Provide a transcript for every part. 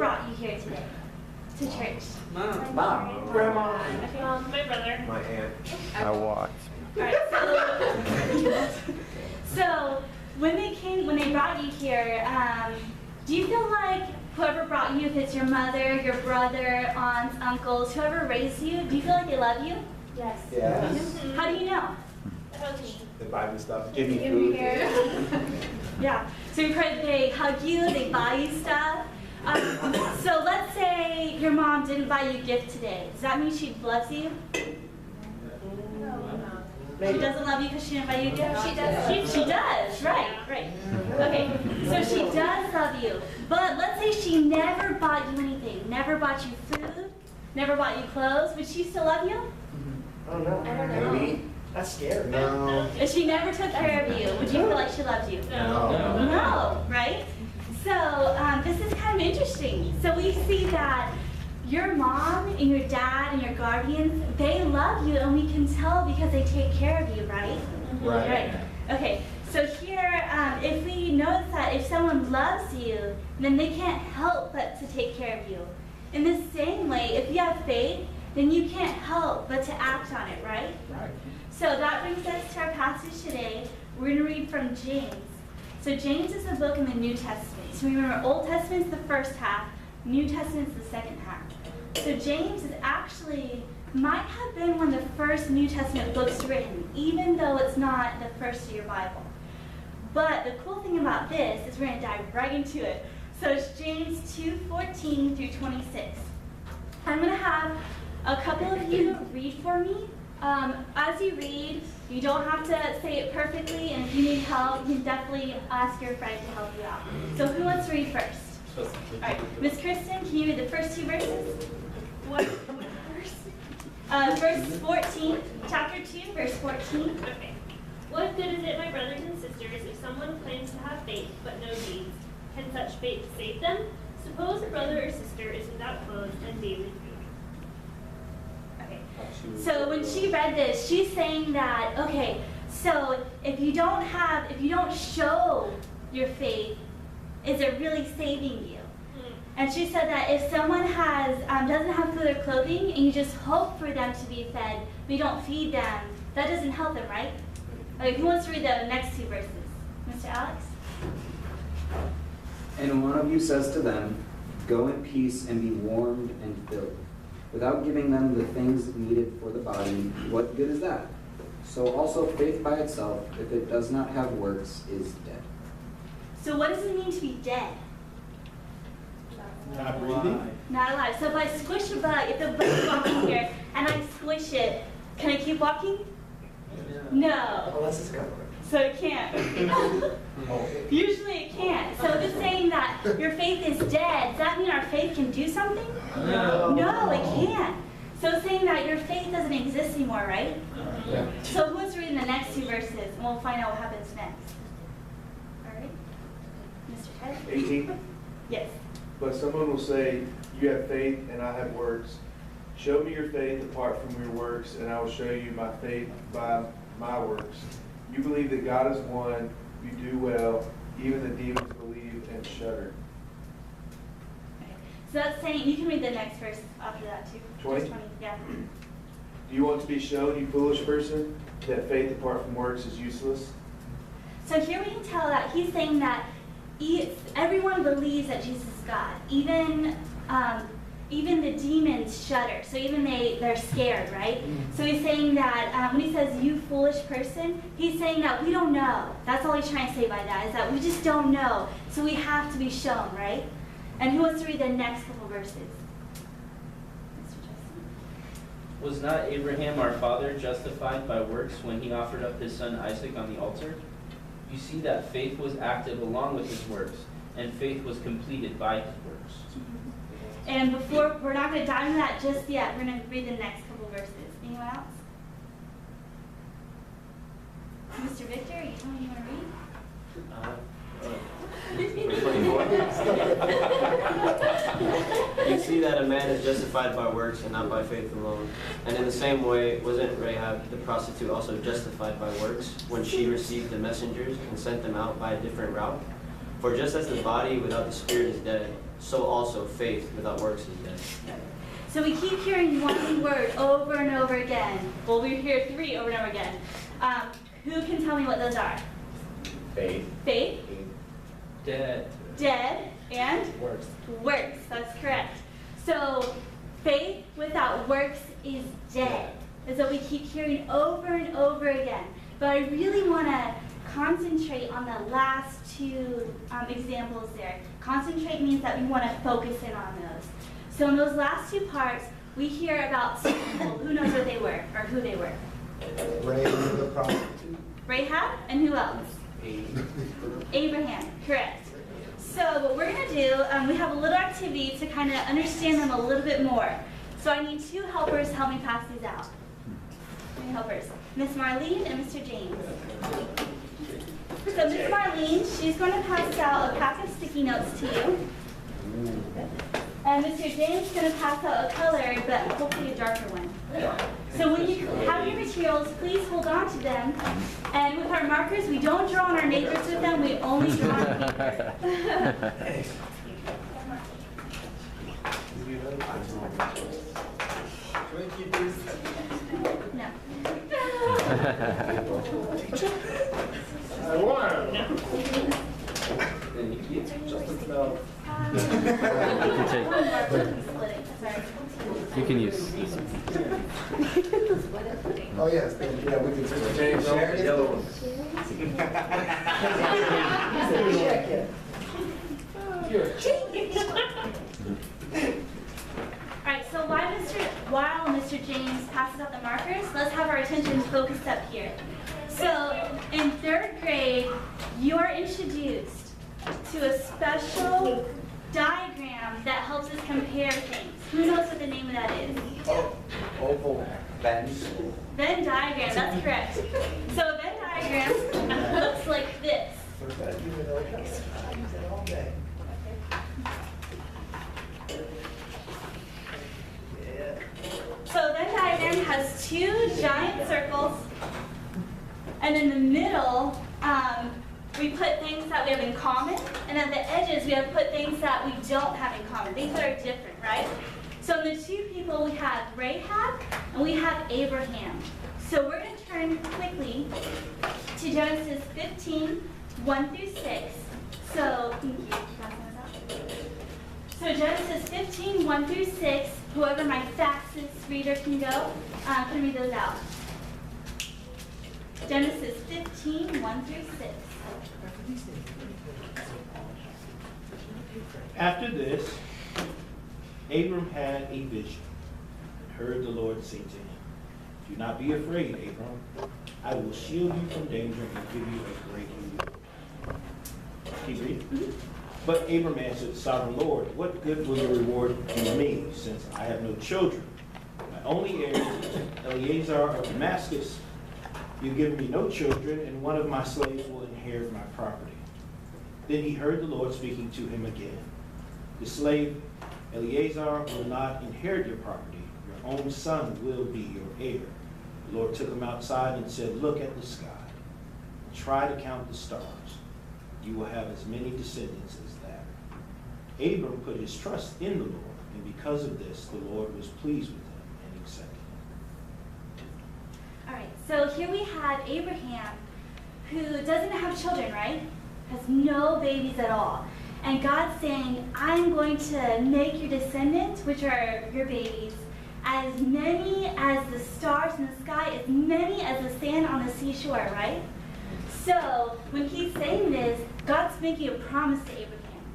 brought you here today to church? Mom. Grandma. My brother. My aunt. I walked. All right, so when they brought you here, do you feel like whoever brought you, if it's your mother, your brother, aunts, uncles, whoever raised you, do you feel like they love you? Yes. Yes. How do you know? They buy me stuff. Give me Give me food. hair. Yeah, so you've heard they hug you, they buy you stuff. So let's say your mom didn't buy you a gift today. Does that mean she loves you? She doesn't love you because she didn't buy you a gift? She does. She does, right. Okay, so she does love you. But let's say she never bought you anything, never bought you food, never bought you clothes. Would she still love you? I don't know. I don't know. Maybe. That's scary. No. If she never took care of you, would you feel like she loved you? No. No, right? So this is kind of interesting. So we see that your mom and your dad and your guardians, they love you, and we can tell because they take care of you, right? Right. Okay, so here, if we notice that if someone loves you, then they can't help but to take care of you. In the same way, if you have faith, then you can't help but to act on it, right? Right. So that brings us to our passage today. We're going to read from James. So James is a book in the New Testament. So remember, Old Testament's the first half, New Testament's the second half. So James is actually, might have been one of the first New Testament books written, even though it's not the first of your Bible. But the cool thing about this is we're going to dive right into it. So it's James 2:14 through 26. I'm going to have a couple of you read for me. As you read, you don't have to say it perfectly, and if you need help, you can definitely ask your friend to help you out. So who wants to read first? All right, Miss Kristen, can you read the first two verses? What verse? Verse 14, chapter 2, verse 14. Okay. What good is it, my brothers and sisters, if someone claims to have faith but no deeds? Can such faith save them? Suppose a brother or sister is without clothes and daily food. Okay. So when she read this, she's saying that, okay, so if you don't show your faith, is it really saving you? And she said that if someone doesn't have food or clothing, and you just hope for them to be fed, but you don't feed them, that doesn't help them, right? Okay, who wants to read the next two verses? Mr. Alex? And one of you says to them, "Go in peace and be warmed and filled," without giving them the things needed for the body, what good is that? So also faith by itself, if it does not have works, is dead. So what does it mean to be dead? Not breathing? Not alive. So if I squish a bug, if the bug is walking here, and I squish it, can I keep walking? No. Unless it's covered. So it can't. Usually it can't. So just saying that your faith is dead, does that mean our faith can do something? No. No, it can't. So saying that your faith doesn't exist anymore, right? Yeah. So who's reading the next two verses, and we'll find out what happens next. All right? Mr. Ted? 18. Yes. But someone will say, "You have faith and I have works. Show me your faith apart from your works, and I will show you my faith by my works. You believe that God is one, you do well. Even the demons believe and shudder." Okay. So that's saying, you can read the next verse after that too. 20? Just 20, yeah. Do you want to be shown, you foolish person, that faith apart from works is useless? So here we can tell that he's saying that everyone believes that Jesus is God. Even the demons shudder. So even they're scared, right? So he's saying that when he says, "You foolish person," he's saying that we don't know. That's all he's trying to say by that, is that we just don't know. So we have to be shown, right? And who wants to read the next couple verses? Mr. Justin? Was not Abraham our father justified by works when he offered up his son Isaac on the altar? You see that faith was active along with his works, and faith was completed by his works. And we're not going to dive into that just yet. We're going to read the next couple verses. Anyone else? Mr. Victor, are you telling me you want to read? You see that a man is justified by works and not by faith alone. And in the same way, wasn't Rahab the prostitute also justified by works when she received the messengers and sent them out by a different route? For just as the body without the spirit is dead, so also faith without works is dead. So we keep hearing one word over and over again. Well, we hear three over and over again. Who can tell me what those are? Faith. Faith, Dead. dead, and Works. works. That's correct. So faith without works is dead. Is what we keep hearing over and over again. But I really want to concentrate on the last two examples there. Concentrate means that we want to focus in on those. So in those last two parts, we hear about two people. Who knows what they were or who they were? Rahab the prostitute. Rahab, and who else? Abraham, correct. So what we're going to do, we have a little activity to kind of understand them a little bit more. So I need two helpers to help me pass these out. Two helpers, Miss Marlene and Mr. James. So Miss Marlene, she's going to pass out a pack of sticky notes to you. And Mr. James is going to pass out a color, but hopefully a darker one. So when you have your materials, please hold on to them. And with our markers, we don't draw on our neighbors with them, we only draw on paper. No. I won. You can use. Oh, yes. Yeah, we can James, share the it. yellow one. Alright, so while Mr. James passes out the markers, let's have our attention focused up here. So in third grade, you are introduced to a special diagram that helps us compare things. Who knows what the name of that is? Oval Venn. Venn diagram, that's correct. So a Venn diagram looks like this. So Venn diagram has two giant circles, and in the middle, we put things that we have in common, and at the edges, we have put things that we don't have in common, things that are different, right? So in the two people, we have Rahab, and we have Abraham. So we're going to turn quickly to Genesis 15, 1 through 6. So, thank you. So Genesis 15, 1 through 6, whoever my fastest reader can go, can read those out. Genesis 15, 1 through 6. After this, Abram had a vision and heard the Lord say to him, "Do not be afraid, Abram. I will shield you from danger and give you a great reward." Keep reading. But Abram answered, "Sovereign Lord, what good will your reward do me, since I have no children? My only heir is Eleazar of Damascus. You've given me no children, and one of my slaves will inherit my property." Then he heard the Lord speaking to him again. "The slave Eleazar will not inherit your property. Your own son will be your heir." The Lord took him outside and said, "Look at the sky. Try to count the stars. You will have as many descendants as that." Abram put his trust in the Lord, and because of this, the Lord was pleased with him and accepted him. All right, so here we have Abraham, who doesn't have children, right? Has no babies at all. And God's saying, I'm going to make your descendants, which are your babies, as many as the stars in the sky, as many as the sand on the seashore, right? So when he's saying this, God's making a promise to Abraham.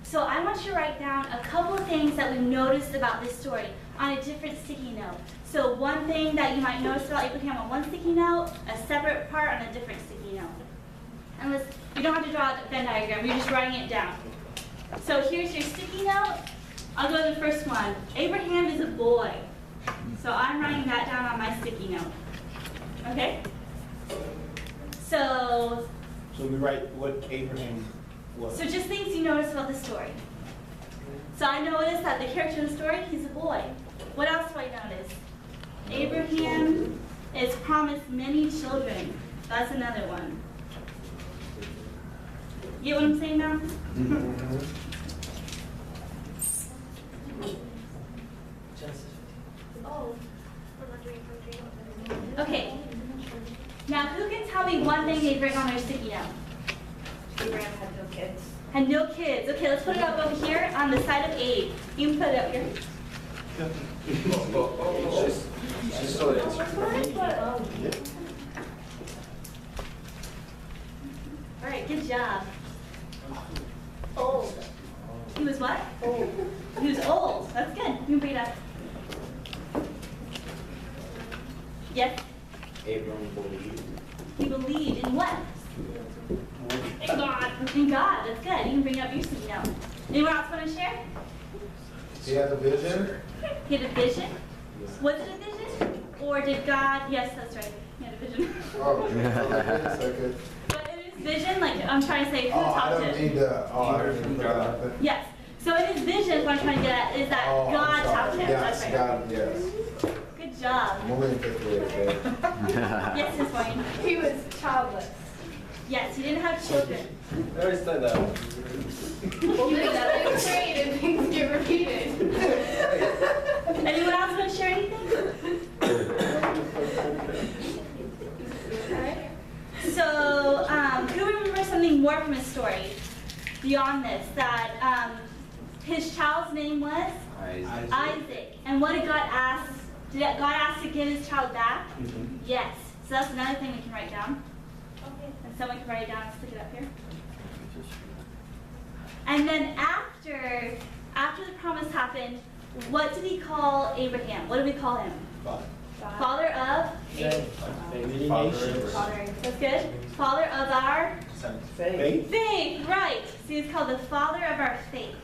So I want you to write down a couple of things that we've noticed about this story on a different sticky note. So one thing that you might notice about Abraham on one sticky note, a separate part on a different sticky note. And you don't have to draw a Venn diagram, you're just writing it down. So here's your sticky note. I'll go to the first one. Abraham is a boy. So I'm writing that down on my sticky note. Okay? So So we write what Abraham was. So just things you notice about the story. So I noticed that the character in the story, he's a boy. What else do I notice? Abraham is promised many children. That's another one. You get what I'm saying now? Okay. Now, who can tell me one thing they've written on their sticky note? Abraham had no kids. Had no kids. Okay, let's put it up over here on the side of Abe. You can put it up here. It's just so it's All right, good job. Old. He was what? Old. He was old. That's good. You can bring it up. Yes? Abram believed. He believed in what? In God. In God. That's good. You can bring up your sticky note. Anyone else want to share? He had a vision. He had a vision? Was it a vision? Or did God? Yes, that's right. He had a vision. Oh, wait a second. But in his vision, like I'm trying to say, who Oh, I talked to don't him? need to. Oh, I don't need to. Yes. So in his vision, what I'm trying to get at is that Oh, God I'm talked to sorry. him. Yes, That's right. God, yes. Good job. I'm only in fifth grade, okay? Yes, Miss Wayne. He was childless. Yes, he didn't have children. I already said that. Well, this is great and things get repeated. Anyone else want to share anything? So, who remembers something more from his story beyond this? That his child's name was Isaac. And what did God ask? Did God ask to give his child back? Yes. So that's another thing we can write down. Okay. And someone can write it down and stick it up here. And then after the promise happened, what did he call Abraham? What did we call him? Father of? Many nations. Father. That's good. Father of our Faith. faith. Right. So he's called the father of our faith.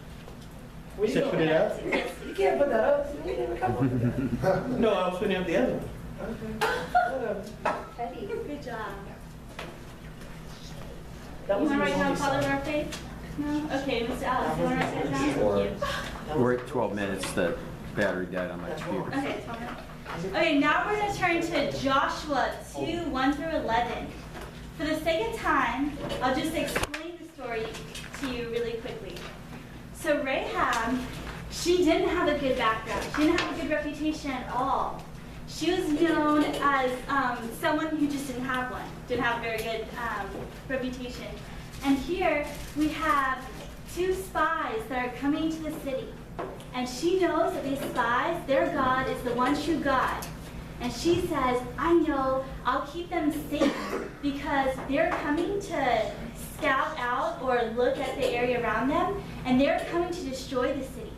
You said put it up? Yes. You can't put that up. You didn't come up with that. No, I was putting up the other one. Petty. Good job. That You was want to write the down one father of our faith? No? Okay, Mr. Alice, you want to write that down? Sure. Thank you. We're at 12 minutes. The battery died on my computer. Okay, 12 minutes. Okay, now we're going to turn to Joshua 2, 1 through 11. For the sake of time, I'll just explain the story to you really quickly. So Rahab, she didn't have a good background. She didn't have a good reputation at all. She was known as someone who just didn't have one, didn't have a very good reputation. And here we have two spies that are coming to the city. And she knows that these spies, their God is the one true God. And she says, I know, I'll keep them safe because they're coming to scout out or look at the area around them, and they're coming to destroy the city.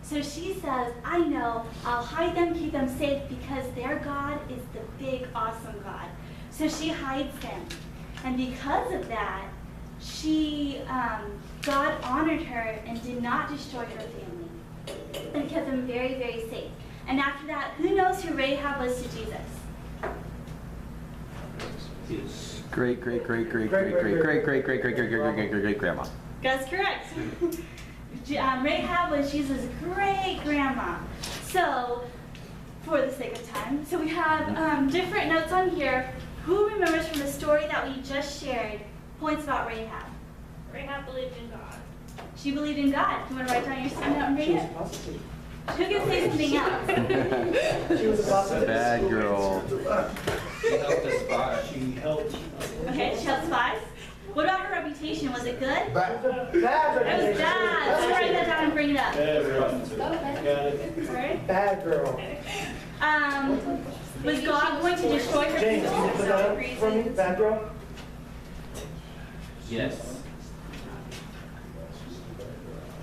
So she says, I know, I'll hide them, keep them safe because their God is the big, awesome God. So she hides them. And because of that, God honored her and did not destroy her family and kept them very, very safe. And after that, who knows who Rahab was to Jesus? Great grandma. That's correct. Rahab was Jesus' great grandma. So, for the sake of time, so we have different notes on here. Who remembers from the story that we just shared points about Rahab? Rahab believed in God. She believed in God. Do you want to write down your stand out and bring it? Who can say something else? She was a prostitute. Bad girl. She helped the spy. She helped. Okay, she helped spies. What about her reputation? Was it good? Bad. It was bad. So write that down and bring it up. Bad prostitute. Got it. Alright. Bad girl. Was God going to destroy her James, can you put that up for me? reasons? Bad girl? Yes.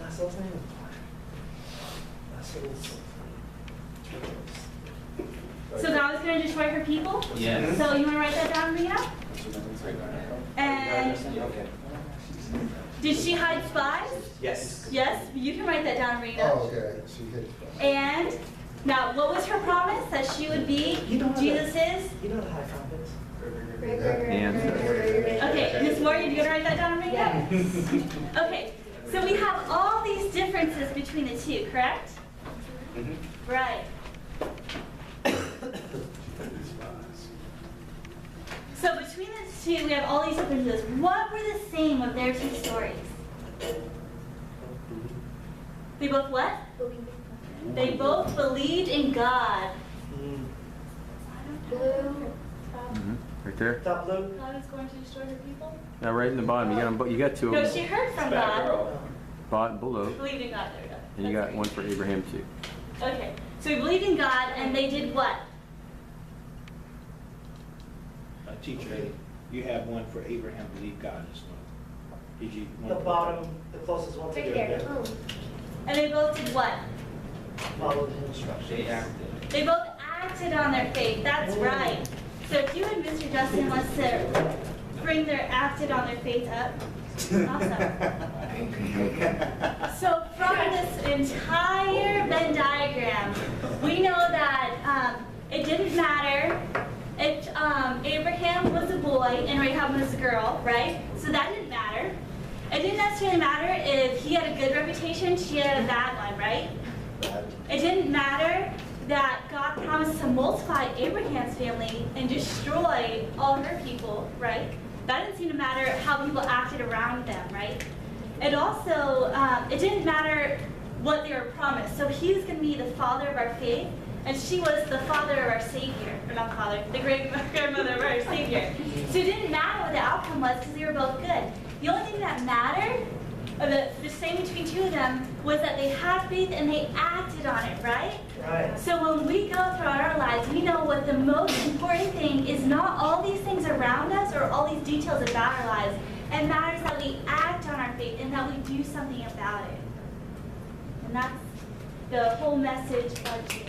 Lasso's name? Lasso's. So God was going to destroy her people? Yes. So you want to write that down and bring it up? And did she hide spies? Yes. Yes, you can write that down and bring it up. Oh, okay. She hit. And now, what was her promise? That she would be Jesus's? You know the high confidence. Okay, Miss Moore, you gonna write that down and bring it up? Okay, so we have all these differences between the two, correct? Right. So between the two, we have all these different stories. What were the same of their two stories? They both what? They both believed in God. Blue. Right there. Top blue. God is going to destroy her people? Now, right in the bottom, you got two No, of she them. heard from God. Bottom below, Believed in God. There we go. and you got one for Abraham too. Okay, so we believed in God, and they did what? Teacher, you have one for Abraham, believe God as well. Did you? The bottom, the closest one to Right there. there. Oh. And they both did what? Follow the instructions. They acted. They both acted on their faith. That's right. So if you and Mr. Justin wants to bring their acted on their faith up, awesome. So from this entire Venn diagram, we know that it didn't matter if Abraham was a boy and Rahab was a girl, right? So that didn't matter. It didn't necessarily matter if he had a good reputation, she had a bad one, right? It didn't matter that God promised to multiply Abraham's family and destroy all her people, right? That didn't seem to matter how people acted around them, right? It also, it didn't matter what they were promised. So he was going to be the father of our faith, and she was the father of our Savior. Or not father, the great-grandmother of our Savior. So it didn't matter what the outcome was because they were both good. The only thing that mattered, the same between two of them, was that they had faith and they acted on it, right? Right. So when we go throughout our lives, we know what the most important thing is not all these things around us or all these details about our lives. It matters that we act on our faith and that we do something about it. And that's the whole message of Jesus.